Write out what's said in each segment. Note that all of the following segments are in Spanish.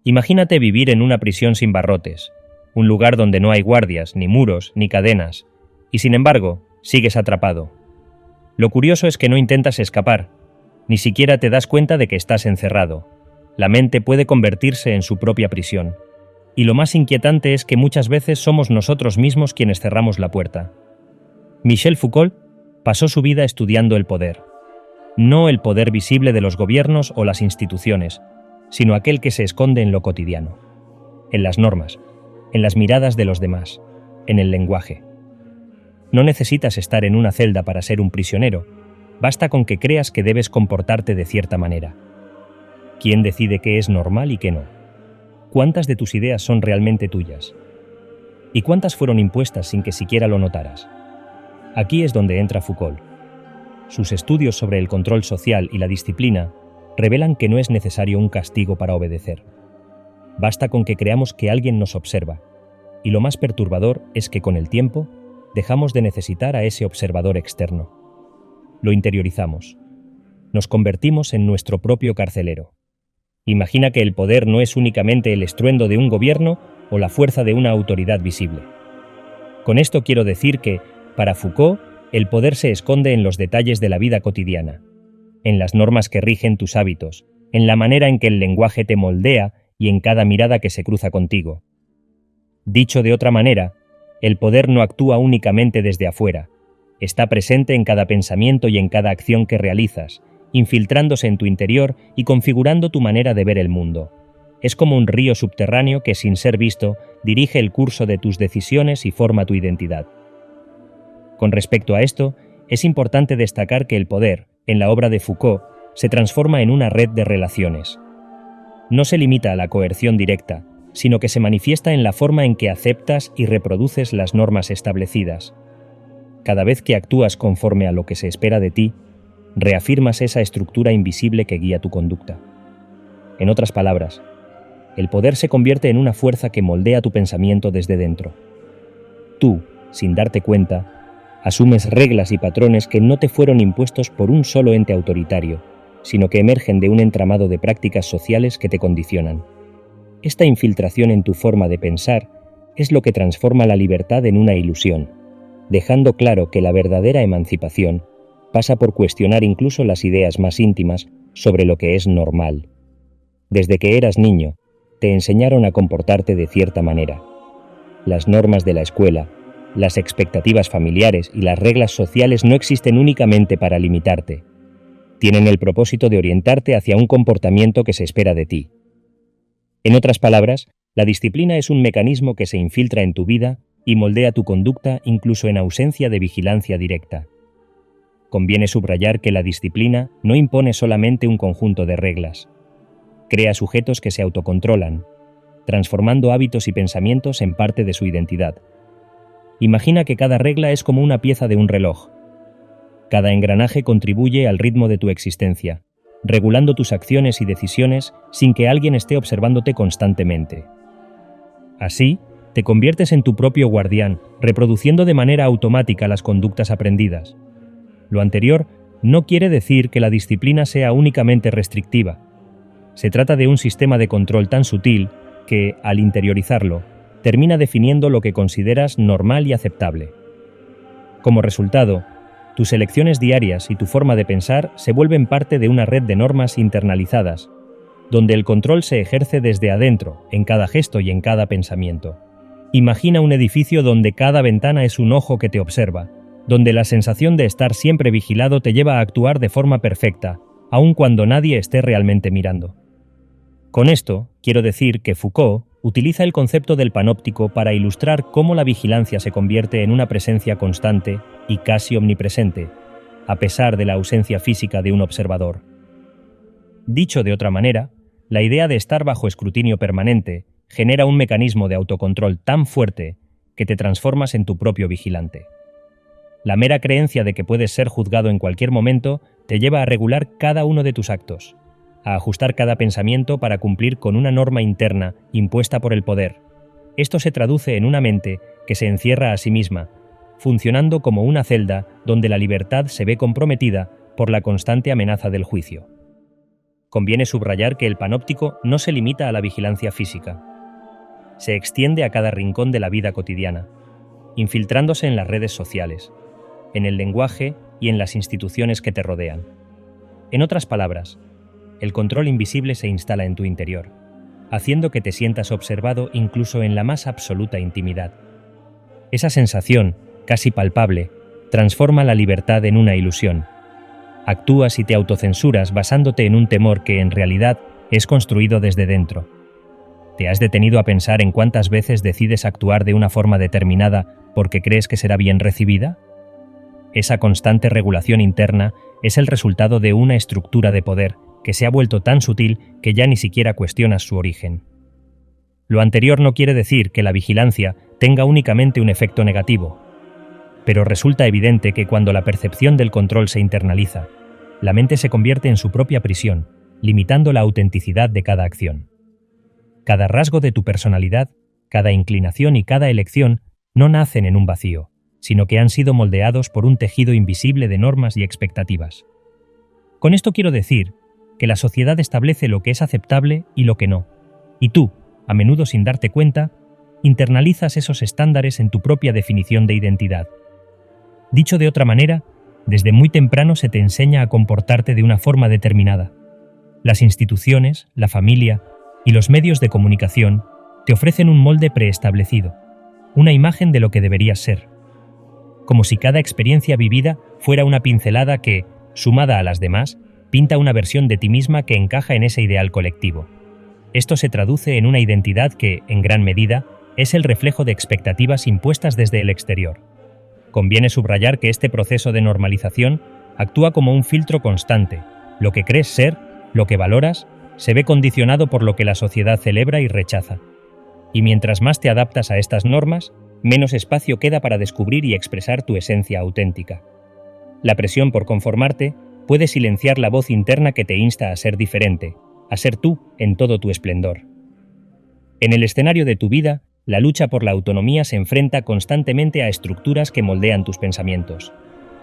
Imagínate vivir en una prisión sin barrotes, un lugar donde no hay guardias, ni muros, ni cadenas, y sin embargo, sigues atrapado. Lo curioso es que no intentas escapar, ni siquiera te das cuenta de que estás encerrado. La mente puede convertirse en su propia prisión. Y lo más inquietante es que muchas veces somos nosotros mismos quienes cerramos la puerta. Michel Foucault pasó su vida estudiando el poder. No el poder visible de los gobiernos o las instituciones, sino aquel que se esconde en lo cotidiano, en las normas, en las miradas de los demás, en el lenguaje. No necesitas estar en una celda para ser un prisionero, basta con que creas que debes comportarte de cierta manera. ¿Quién decide qué es normal y qué no? ¿Cuántas de tus ideas son realmente tuyas? ¿Y cuántas fueron impuestas sin que siquiera lo notaras? Aquí es donde entra Foucault. Sus estudios sobre el control social y la disciplina revelan que no es necesario un castigo para obedecer. Basta con que creamos que alguien nos observa, y lo más perturbador es que con el tiempo dejamos de necesitar a ese observador externo. Lo interiorizamos. Nos convertimos en nuestro propio carcelero. Imagina que el poder no es únicamente el estruendo de un gobierno o la fuerza de una autoridad visible. Con esto quiero decir que, para Foucault, el poder se esconde en los detalles de la vida cotidiana, en las normas que rigen tus hábitos, en la manera en que el lenguaje te moldea y en cada mirada que se cruza contigo. Dicho de otra manera, el poder no actúa únicamente desde afuera, está presente en cada pensamiento y en cada acción que realizas, infiltrándose en tu interior y configurando tu manera de ver el mundo. Es como un río subterráneo que, sin ser visto, dirige el curso de tus decisiones y forma tu identidad. Con respecto a esto, es importante destacar que el poder, en la obra de Foucault, se transforma en una red de relaciones. No se limita a la coerción directa, sino que se manifiesta en la forma en que aceptas y reproduces las normas establecidas. Cada vez que actúas conforme a lo que se espera de ti, reafirmas esa estructura invisible que guía tu conducta. En otras palabras, el poder se convierte en una fuerza que moldea tu pensamiento desde dentro. Tú, sin darte cuenta, asumes reglas y patrones que no te fueron impuestos por un solo ente autoritario, sino que emergen de un entramado de prácticas sociales que te condicionan. Esta infiltración en tu forma de pensar es lo que transforma la libertad en una ilusión, dejando claro que la verdadera emancipación pasa por cuestionar incluso las ideas más íntimas sobre lo que es normal. Desde que eras niño, te enseñaron a comportarte de cierta manera. Las normas de la escuela, las expectativas familiares y las reglas sociales no existen únicamente para limitarte. Tienen el propósito de orientarte hacia un comportamiento que se espera de ti. En otras palabras, la disciplina es un mecanismo que se infiltra en tu vida y moldea tu conducta incluso en ausencia de vigilancia directa. Conviene subrayar que la disciplina no impone solamente un conjunto de reglas. Crea sujetos que se autocontrolan, transformando hábitos y pensamientos en parte de su identidad. Imagina que cada regla es como una pieza de un reloj. Cada engranaje contribuye al ritmo de tu existencia, regulando tus acciones y decisiones sin que alguien esté observándote constantemente. Así, te conviertes en tu propio guardián, reproduciendo de manera automática las conductas aprendidas. Lo anterior no quiere decir que la disciplina sea únicamente restrictiva. Se trata de un sistema de control tan sutil que, al interiorizarlo, termina definiendo lo que consideras normal y aceptable. Como resultado, tus elecciones diarias y tu forma de pensar se vuelven parte de una red de normas internalizadas, donde el control se ejerce desde adentro, en cada gesto y en cada pensamiento. Imagina un edificio donde cada ventana es un ojo que te observa, donde la sensación de estar siempre vigilado te lleva a actuar de forma perfecta, aun cuando nadie esté realmente mirando. Con esto, quiero decir que Foucault utiliza el concepto del panóptico para ilustrar cómo la vigilancia se convierte en una presencia constante y casi omnipresente, a pesar de la ausencia física de un observador. Dicho de otra manera, la idea de estar bajo escrutinio permanente genera un mecanismo de autocontrol tan fuerte que te transformas en tu propio vigilante. La mera creencia de que puedes ser juzgado en cualquier momento te lleva a regular cada uno de tus actos, a ajustar cada pensamiento para cumplir con una norma interna impuesta por el poder. Esto se traduce en una mente que se encierra a sí misma, funcionando como una celda donde la libertad se ve comprometida por la constante amenaza del juicio. Conviene subrayar que el panóptico no se limita a la vigilancia física. Se extiende a cada rincón de la vida cotidiana, infiltrándose en las redes sociales, en el lenguaje y en las instituciones que te rodean. En otras palabras, el control invisible se instala en tu interior, haciendo que te sientas observado incluso en la más absoluta intimidad. Esa sensación, casi palpable, transforma la libertad en una ilusión. Actúas y te autocensuras basándote en un temor que en realidad es construido desde dentro. ¿Te has detenido a pensar en cuántas veces decides actuar de una forma determinada porque crees que será bien recibida? Esa constante regulación interna es el resultado de una estructura de poder que se ha vuelto tan sutil que ya ni siquiera cuestionas su origen. Lo anterior no quiere decir que la vigilancia tenga únicamente un efecto negativo, pero resulta evidente que cuando la percepción del control se internaliza, la mente se convierte en su propia prisión, limitando la autenticidad de cada acción. Cada rasgo de tu personalidad, cada inclinación y cada elección no nacen en un vacío, sino que han sido moldeados por un tejido invisible de normas y expectativas. Con esto quiero decir que la sociedad establece lo que es aceptable y lo que no, y tú, a menudo sin darte cuenta, internalizas esos estándares en tu propia definición de identidad. Dicho de otra manera, desde muy temprano se te enseña a comportarte de una forma determinada. Las instituciones, la familia y los medios de comunicación te ofrecen un molde preestablecido, una imagen de lo que deberías ser. Como si cada experiencia vivida fuera una pincelada que, sumada a las demás, pinta una versión de ti misma que encaja en ese ideal colectivo. Esto se traduce en una identidad que, en gran medida, es el reflejo de expectativas impuestas desde el exterior. Conviene subrayar que este proceso de normalización actúa como un filtro constante. Lo que crees ser, lo que valoras, se ve condicionado por lo que la sociedad celebra y rechaza. Y mientras más te adaptas a estas normas, menos espacio queda para descubrir y expresar tu esencia auténtica. La presión por conformarte puede silenciar la voz interna que te insta a ser diferente, a ser tú en todo tu esplendor. En el escenario de tu vida, la lucha por la autonomía se enfrenta constantemente a estructuras que moldean tus pensamientos.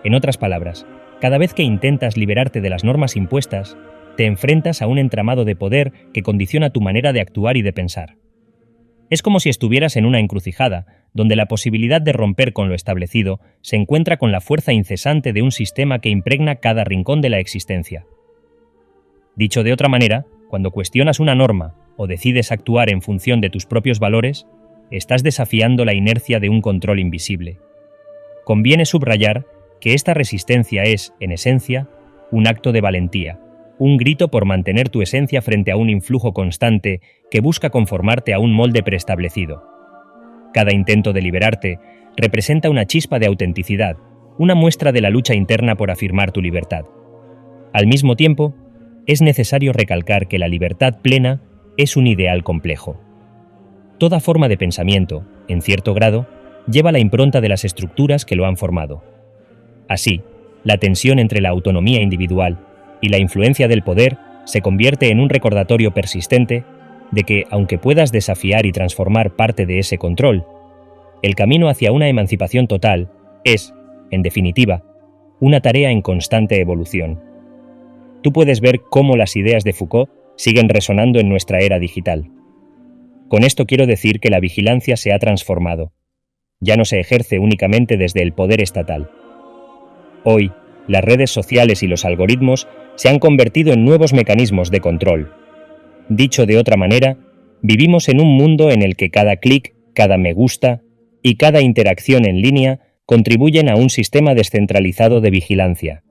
En otras palabras, cada vez que intentas liberarte de las normas impuestas, te enfrentas a un entramado de poder que condiciona tu manera de actuar y de pensar. Es como si estuvieras en una encrucijada, donde la posibilidad de romper con lo establecido se encuentra con la fuerza incesante de un sistema que impregna cada rincón de la existencia. Dicho de otra manera, cuando cuestionas una norma o decides actuar en función de tus propios valores, estás desafiando la inercia de un control invisible. Conviene subrayar que esta resistencia es, en esencia, un acto de valentía, un grito por mantener tu esencia frente a un influjo constante que busca conformarte a un molde preestablecido. Cada intento de liberarte representa una chispa de autenticidad, una muestra de la lucha interna por afirmar tu libertad. Al mismo tiempo, es necesario recalcar que la libertad plena es un ideal complejo. Toda forma de pensamiento, en cierto grado, lleva la impronta de las estructuras que lo han formado. Así, la tensión entre la autonomía individual y la influencia del poder se convierte en un recordatorio persistente de que, aunque puedas desafiar y transformar parte de ese control, el camino hacia una emancipación total es, en definitiva, una tarea en constante evolución. Tú puedes ver cómo las ideas de Foucault siguen resonando en nuestra era digital. Con esto quiero decir que la vigilancia se ha transformado. Ya no se ejerce únicamente desde el poder estatal. Hoy, las redes sociales y los algoritmos se han convertido en nuevos mecanismos de control. Dicho de otra manera, vivimos en un mundo en el que cada clic, cada me gusta y cada interacción en línea contribuyen a un sistema descentralizado de vigilancia.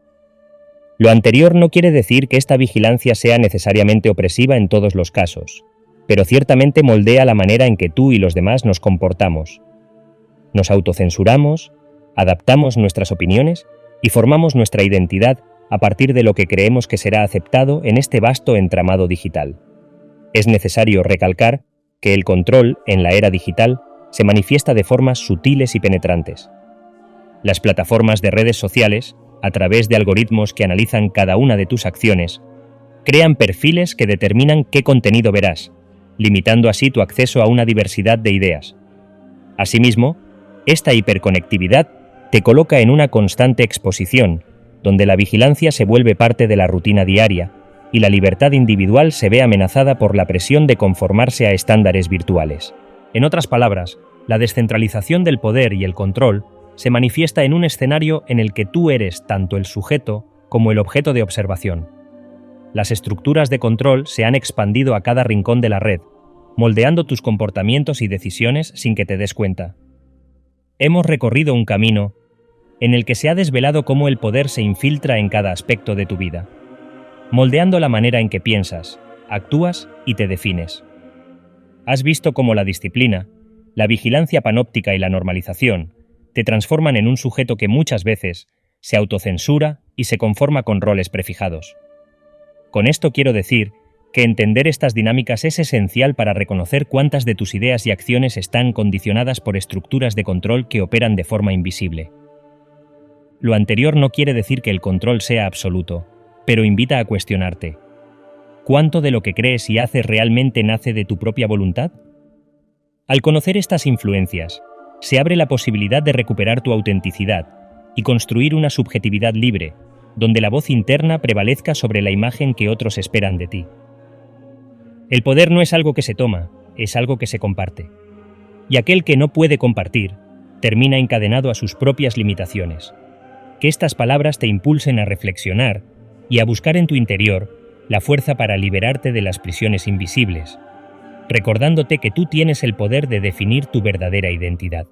Lo anterior no quiere decir que esta vigilancia sea necesariamente opresiva en todos los casos, pero ciertamente moldea la manera en que tú y los demás nos comportamos. Nos autocensuramos, adaptamos nuestras opiniones y formamos nuestra identidad a partir de lo que creemos que será aceptado en este vasto entramado digital. Es necesario recalcar que el control en la era digital se manifiesta de formas sutiles y penetrantes. Las plataformas de redes sociales, a través de algoritmos que analizan cada una de tus acciones, crean perfiles que determinan qué contenido verás, limitando así tu acceso a una diversidad de ideas. Asimismo, esta hiperconectividad te coloca en una constante exposición, donde la vigilancia se vuelve parte de la rutina diaria, y la libertad individual se ve amenazada por la presión de conformarse a estándares virtuales. En otras palabras, la descentralización del poder y el control se manifiesta en un escenario en el que tú eres tanto el sujeto como el objeto de observación. Las estructuras de control se han expandido a cada rincón de la red, moldeando tus comportamientos y decisiones sin que te des cuenta. Hemos recorrido un camino en el que se ha desvelado cómo el poder se infiltra en cada aspecto de tu vida, moldeando la manera en que piensas, actúas y te defines. Has visto cómo la disciplina, la vigilancia panóptica y la normalización te transforman en un sujeto que muchas veces se autocensura y se conforma con roles prefijados. Con esto quiero decir que entender estas dinámicas es esencial para reconocer cuántas de tus ideas y acciones están condicionadas por estructuras de control que operan de forma invisible. Lo anterior no quiere decir que el control sea absoluto, pero invita a cuestionarte. ¿Cuánto de lo que crees y haces realmente nace de tu propia voluntad? Al conocer estas influencias, se abre la posibilidad de recuperar tu autenticidad y construir una subjetividad libre, donde la voz interna prevalezca sobre la imagen que otros esperan de ti. El poder no es algo que se toma, es algo que se comparte. Y aquel que no puede compartir, termina encadenado a sus propias limitaciones. Que estas palabras te impulsen a reflexionar y a buscar en tu interior la fuerza para liberarte de las prisiones invisibles, recordándote que tú tienes el poder de definir tu verdadera identidad.